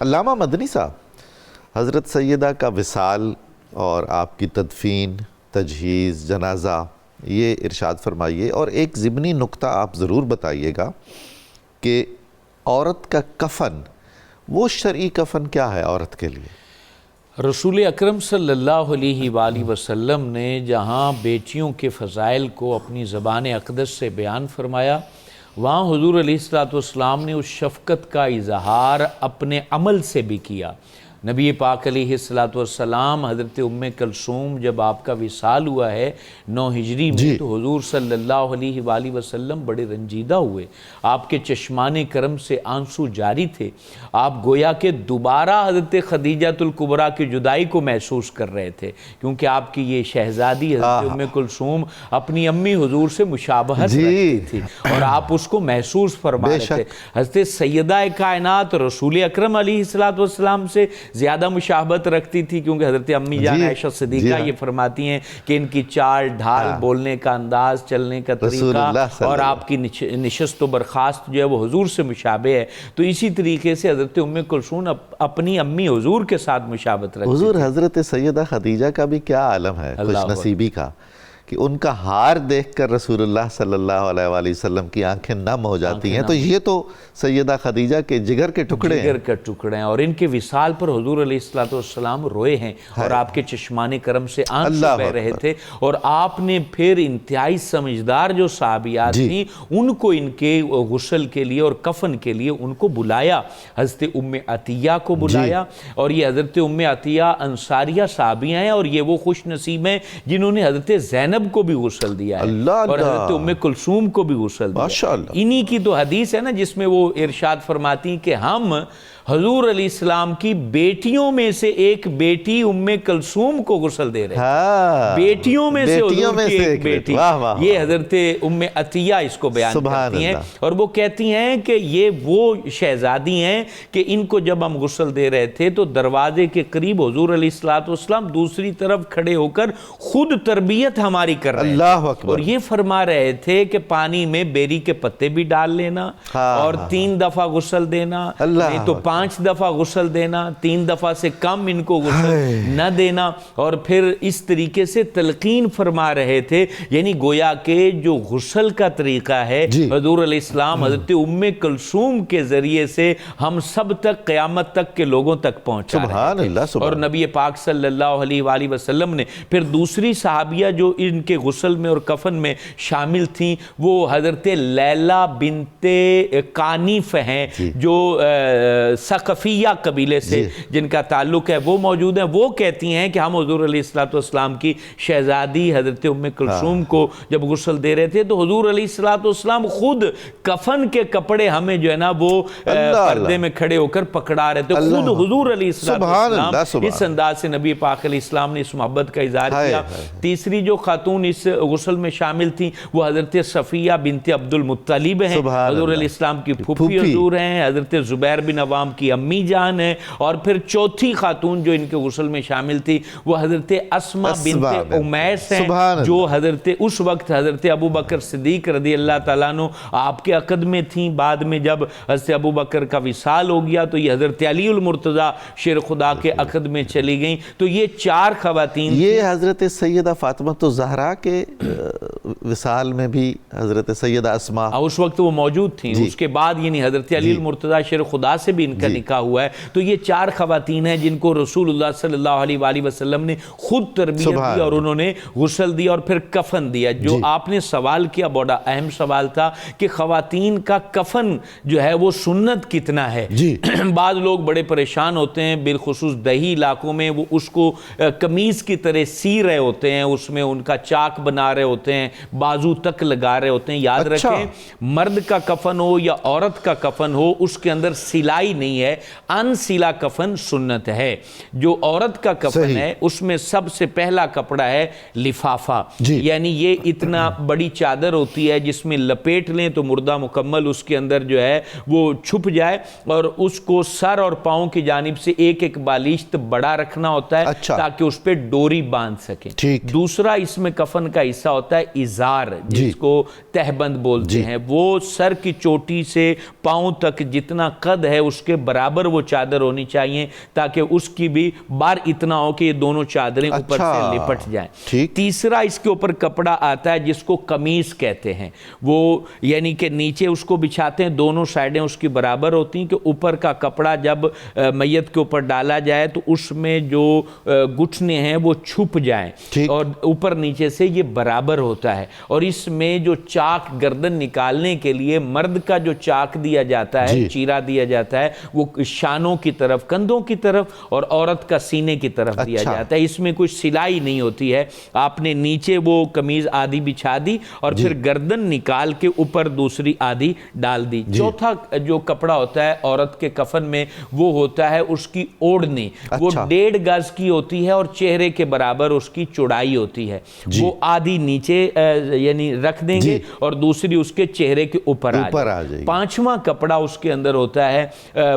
علامہ مدنی صاحب، حضرت سیدہ کا وصال اور آپ کی تدفین، تجہیز، جنازہ، یہ ارشاد فرمائیے، اور ایک ضمنی نکتہ آپ ضرور بتائیے گا کہ عورت کا کفن، وہ شرعی کفن کیا ہے عورت کے لیے؟ رسول اکرم صلی اللہ علیہ وآلہ وسلم نے جہاں بیٹیوں کے فضائل کو اپنی زبان اقدس سے بیان فرمایا، وہاں حضور علیہ السلام نے اس شفقت کا اظہار اپنے عمل سے بھی کیا۔ نبی پاک علیہ السلام حضرت ام کلثوم جب آپ کا وصال ہوا ہے 9 ہجری میں، تو حضور صلی اللہ علیہ وآلہ وسلم بڑے رنجیدہ ہوئے، آپ کے چشمان کرم سے آنسو جاری تھے، آپ گویا کہ دوبارہ حضرت خدیجہ الکبریٰ کی جدائی کو محسوس کر رہے تھے، کیونکہ آپ کی یہ شہزادی حضرت ام کلثوم اپنی امی حضور سے مشابہت رکھتی تھی اور آپ اس کو محسوس فرما رہے تھے۔ حضرت سیدہ کائنات رسول اکرم علیہ السلام سے زیادہ مشابہت رکھتی تھی، کیونکہ حضرت امی جان عائشہ صدیقہ یہ فرماتی ہیں کہ ان کی چال ڈھال، بولنے کا انداز، چلنے کا طریقہ اور آپ کی نشست و برخاست جو ہے وہ حضور سے مشابہ ہے۔ تو اسی طریقے سے حضرت ام کلثوم اپنی امی حضور کے ساتھ مشابہت رکھتی تھی۔ حضور حضرت سیدہ خدیجہ کا بھی کیا عالم ہے خوش نصیبی کا، کہ ان کا ہار دیکھ کر رسول اللہ صلی اللہ علیہ وآلہ وسلم کی آنکھیں نم ہو جاتی ہیں، تو یہ تو سیدہ خدیجہ کے جگر کے ٹکڑے ہیں، جگر کے ٹکڑے ہیں، اور ان کے وصال پر حضور علیہ السلام روئے ہیں اور آپ کے چشمان کرم سے آنسو بہ رہے تھے، اور آپ نے پھر انتہائی سمجھدار جو صحابیات تھیں ان کو ان کے غسل کے لیے اور کفن کے لیے ان کو بلایا، حضرت ام عطیہ کو بلایا، اور یہ حضرت ام عطیہ انصاریہ صحابیہ ہیں، اور یہ وہ خوش نصیب ہیں جنہوں نے حضرت زینب کو بھی غسل دیا ہے اور حضرت ام کلثوم کو بھی غسل دیا۔ انہی کی تو حدیث ہے نا جس میں وہ ارشاد فرماتی ہیں کہ ہم حضور علیہ السلام کی بیٹیوں میں سے ایک بیٹی ام کلثوم کو غسل دے رہے ہیں، بیٹیوں میں سے حضور کی ایک بیٹی، یہ حضرت ام عطیہ اس کو بیان کرتی ہیں، اور وہ کہتی ہیں کہ یہ وہ شہزادی ہیں کہ ان کو جب ہم غسل دے رہے تھے تو دروازے کے قریب حضور علیہ السلام دوسری طرف کھڑے ہو کر خود تربیت ہماری کر رہے تھے، اور یہ فرما رہے تھے کہ پانی میں بیری کے پتے بھی ڈال لینا اور 3 دفعہ غسل دینا، نہیں تو 5 دفعہ غسل دینا، 3 دفعہ سے کم ان کو غسل نہ دینا، اور پھر اس طریقے سے تلقین فرما رہے تھے، یعنی گویا کہ جو غسل کا طریقہ ہے حضور علیہ السلام حضرت ام کلثوم کے ذریعے سے ہم سب تک قیامت تک کے لوگوں تک پہنچا رہے تھے، اور نبی پاک صلی اللہ علیہ وآلہ وسلم نے پھر دوسری صحابیہ جو ان کے غسل میں اور کفن میں شامل تھیں وہ حضرت لیلہ بنت کانف ہیں، جو ثقفیہ قبیلے سے جن کا تعلق ہے وہ موجود ہیں۔ وہ کہتی ہیں کہ ہم حضور علیہ السلام کی شہزادی حضرت ام کلثوم کو جب غسل دے رہے تھے تو حضور علیہ السلام خود کفن کے کپڑے ہمیں جو ہے نا وہ پردے میں کھڑے ہو کر پکڑا رہے تھے، خود حضور علیہ السلام اس انداز سے نبی پاک علیہ السلام نے اس محبت کا اظہار کیا۔ تیسری جو خاتون اس غسل میں شامل تھیں وہ حضرت صفیہ بنت عبد المطلب ہیں، حضور علیہ السلام کی پھوپھی حضور ہیں، حضرت زبیر بن عوام کی امی جان ہے، اور پھر چوتھی خاتون جو ان کے غسل میں شامل تھی وہ حضرت اسماء بنت امیس ہیں، جو حضرت اس وقت حضرت ابو بکر صدیق رضی اللہ تعالیٰ عنہ آپ کے عقد میں تھیں، بعد میں جب حضرت ابو بکر کا وصال ہو گیا تو یہ حضرت علی المرتضیٰ شیر خدا کے عقد میں چلی گئیں۔ تو یہ 4 خواتین، یہ حضرت سیدہ فاطمہ الزہرا کے وصال میں بھی حضرت سیدہ اسماء اس وقت وہ موجود تھیں، اس کے بعد یعنی حضرت علی المرتضیٰ شیر خدا سے بھی ان کا نکاح ہوا ہے۔ تو یہ 4 خواتین ہیں جن کو رسول اللہ صلی اللہ علیہ وآلہ وسلم نے خود تربیت دی اور انہوں نے غسل دیا اور پھر کفن دیا۔ جو آپ نے سوال کیا بڑا اہم سوال تھا کہ خواتین کا کفن جو ہے وہ سنت کتنا ہے۔ بعض لوگ بڑے پریشان ہوتے ہیں، بالخصوص دیہی علاقوں میں، وہ اس کو قمیض کی طرح سی رہے ہوتے ہیں، اس میں ان کا چاک بنا رہے ہوتے ہیں، بازو تک لگا رہے ہوتے ہیں۔ یاد رکھیں مرد کا کفن ہو یا عورت کا کفن ہو اس کے اندر سلائی نہیں ہے، ان سلا کفن سنت ہے۔ جو عورت کا کفن ہے اس میں سب سے پہلا کپڑا ہے لفافہ، یعنی یہ اتنا بڑی چادر ہوتی ہے جس میں لپیٹ لیں تو مردہ مکمل اس کے اندر جو ہے وہ چھپ جائے، اور اس کو سر اور پاؤں کی جانب سے ایک ایک بالشت بڑا رکھنا ہوتا ہے تاکہ اس پہ ڈوری باندھ سکیں۔ دوسرا اس میں کفن کا حصہ ہوتا ہے ازار، جس کو تہبند بولتے ہیں، وہ سر کی چوٹی سے پاؤں تک جتنا قد ہے اس کے برابر وہ چادر ہونی چاہیے تاکہ اس کی بھی بار اتنا ہو کہ یہ دونوں چادریں اوپر سے لپٹ جائیں۔ تیسرا اس کے اوپر کپڑا آتا ہے جس کو قمیص کہتے ہیں، وہ یعنی کہ نیچے اس کو بچھاتے ہیں، دونوں سائڈیں اس کی برابر ہوتی ہیں کہ اوپر کا کپڑا جب میت کے اوپر ڈالا جائے تو اس میں جو گھٹنے ہیں وہ چھپ جائیں اور اوپر نیچے سے یہ برابر ہوتا ہے۔ اور اس میں جو چاک گردن نکالنے کے لیے مرد کا جو چاک دیا جاتا ہے، چیرا دیا جاتا ہے، وہ شانوں کی طرف، کندھوں کی طرف، اور عورت کا سینے کی طرف دیا جاتا ہے۔ اس میں کوئی سلائی نہیں ہوتی ہے، آپ نے نیچے وہ قمیض آدھی بچھا دی اور پھر گردن نکال کے اوپر دوسری آدھی ڈال دی۔ چوتھا جو کپڑا ہوتا ہے عورت کے کفن میں وہ ہوتا ہے اس کی اوڑھنی، وہ 1.5 گز کی ہوتی ہے اور چہرے کے برابر اس کی چوڑائی ہوتی ہے، وہ آدھی نیچے یعنی رکھ دیں گے اور دوسری اس کے چہرے کے اوپر آ جائے گی۔ پانچواں کپڑا اس کے اندر ہوتا ہے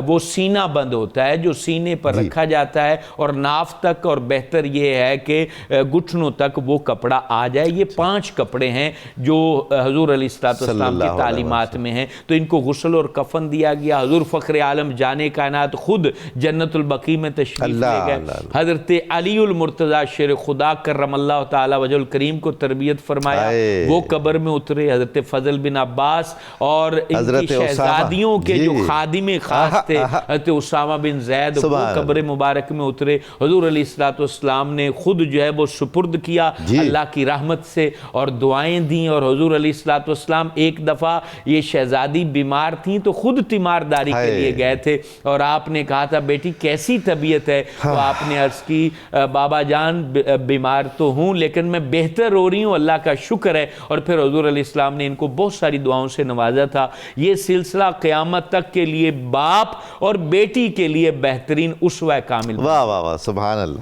وہ سینہ بند ہوتا ہے، جو سینے پر رکھا جاتا ہے اور ناف تک، اور بہتر یہ ہے کہ گھٹنوں تک وہ کپڑا آ جائے۔ یہ 5 کپڑے ہیں جو حضور علیہ السلام کی تعلیمات میں ہیں، تو ان کو غسل اور کفن دیا گیا۔ حضور فخر عالم جانے کائنات خود جنت البقیع میں تشریف لے گئے، حضرت علی المرتضیٰ شیر خدا کرم اللہ تعالی وجہ الکریم کو تربیت فرمایا، وہ قبر میں اترے۔ حضرت فضل بن عباس اور ان کی شہزادیوں کے جو خادم خاص تھے حضرت اسامہ بن زید، وہ قبر مبارک میں اترے۔ حضور علیہ السلام نے خود جو ہے وہ سپرد کیا اللہ کی رحمت سے اور دعائیں دیں، اور حضور علیہ السلام ایک دفعہ یہ شہزادی بیمار تھیں تو خود تیمارداری کے لیے گئے تھے، اور آپ نے کہا تھا بیٹی کیسی طبیعت ہے؟ تو آپ نے عرض کی بابا جان بیمار تو ہوں لیکن میں بہتر ہو رہی ہوں، اللہ کا شکر ہے۔ اور پھر حضور علیہ السلام نے ان کو بہت ساری دعاؤں سے نوازا تھا۔ یہ سلسلہ قیامت تک کے لیے باپ اور بیٹی کے لیے بہترین اسوہ کامل۔ واہ واہ واہ، سبحان اللہ۔